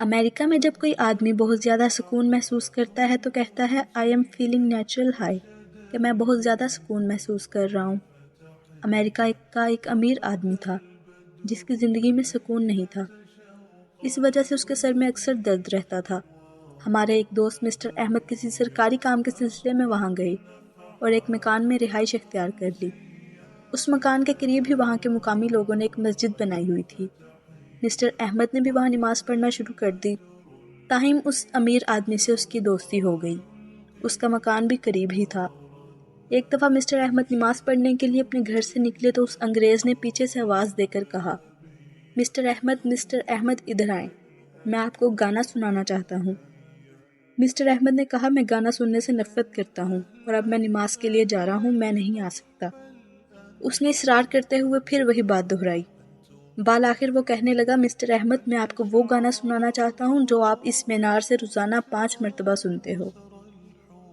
امریکہ میں جب کوئی آدمی بہت زیادہ سکون محسوس کرتا ہے تو کہتا ہے I am feeling natural high, کہ میں بہت زیادہ سکون محسوس کر رہا ہوں۔ امریکہ کا ایک امیر آدمی تھا جس کی زندگی میں سکون نہیں تھا، اس وجہ سے اس کے سر میں اکثر درد رہتا تھا۔ ہمارے ایک دوست مسٹر احمد کسی سرکاری کام کے سلسلے میں وہاں گئے اور ایک مکان میں رہائش اختیار کر لی۔ اس مکان کے قریب ہی وہاں کے مقامی لوگوں نے ایک مسجد بنائی ہوئی تھی۔ مسٹر احمد نے بھی وہاں نماز پڑھنا شروع کر دی۔ تاہم اس امیر آدمی سے اس کی دوستی ہو گئی۔ اس کا مکان بھی قریب ہی تھا۔ ایک دفعہ مسٹر احمد نماز پڑھنے کے لیے اپنے گھر سے نکلے تو اس انگریز نے پیچھے سے آواز دے کر کہا، مسٹر احمد ادھر آئیں، میں آپ کو گانا سنانا چاہتا ہوں۔ مسٹر احمد نے کہا، میں گانا سننے سے نفرت کرتا ہوں اور اب میں نماز کے لیے جا رہا ہوں، میں نہیں آ سکتا۔ اس نے اصرار کرتے ہوئے پھر وہی بات دہرائی۔ بالآخر وہ کہنے لگا، مسٹر احمد میں آپ کو وہ گانا سنانا چاہتا ہوں جو آپ اس مینار سے روزانہ 5 مرتبہ سنتے ہو۔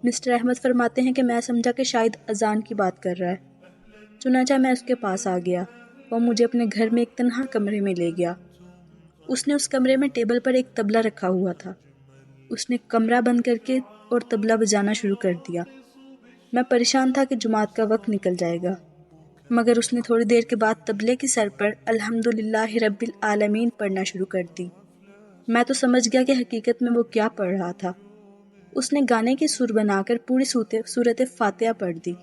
مسٹر احمد فرماتے ہیں کہ میں سمجھا کہ شاید اذان کی بات کر رہا ہے، چنانچہ میں اس کے پاس آ گیا۔ وہ مجھے اپنے گھر میں ایک تنہا کمرے میں لے گیا۔ اس نے اس کمرے میں ٹیبل پر ایک طبلہ رکھا ہوا تھا۔ اس نے کمرہ بند کر کے اور طبلہ بجانا شروع کر دیا۔ میں پریشان تھا کہ جماعت کا وقت نکل جائے گا، مگر اس نے تھوڑی دیر کے بعد طبلے کی سر پر الحمدللہ رب العالمین پڑھنا شروع کر دی۔ میں تو سمجھ گیا کہ حقیقت میں وہ کیا پڑھ رہا تھا۔ اس نے گانے کی سر بنا کر پوری سورۃ فاتحہ پڑھ دی۔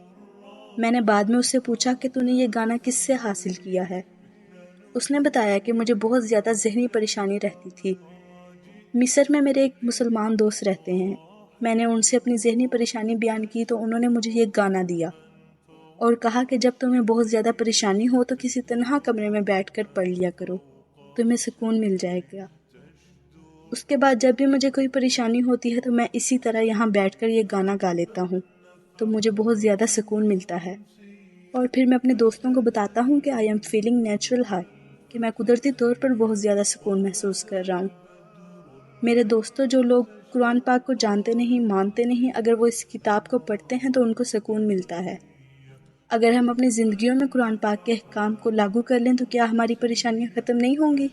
میں نے بعد میں اس سے پوچھا کہ تو نے یہ گانا کس سے حاصل کیا ہے؟ اس نے بتایا کہ مجھے بہت زیادہ ذہنی پریشانی رہتی تھی۔ مصر میں میرے ایک مسلمان دوست رہتے ہیں۔ میں نے ان سے اپنی ذہنی پریشانی بیان کی تو انہوں نے مجھے یہ گانا دیا اور کہا کہ جب تمہیں بہت زیادہ پریشانی ہو تو کسی تنہا کمرے میں بیٹھ کر پڑھ لیا کرو، تمہیں سکون مل جائے گا۔ اس کے بعد جب بھی مجھے کوئی پریشانی ہوتی ہے تو میں اسی طرح یہاں بیٹھ کر یہ گانا گا لیتا ہوں تو مجھے بہت زیادہ سکون ملتا ہے، اور پھر میں اپنے دوستوں کو بتاتا ہوں کہ I am feeling natural high, کہ میں قدرتی طور پر بہت زیادہ سکون محسوس کر رہا ہوں۔ میرے دوستوں، جو لوگ قرآن پاک کو جانتے نہیں، مانتے نہیں، اگر وہ اس کتاب کو پڑھتے ہیں تو ان کو سکون ملتا ہے۔ اگر ہم اپنی زندگیوں میں قرآن پاک کے احکام کو لاگو کر لیں تو کیا ہماری پریشانیاں ختم نہیں ہوں گی؟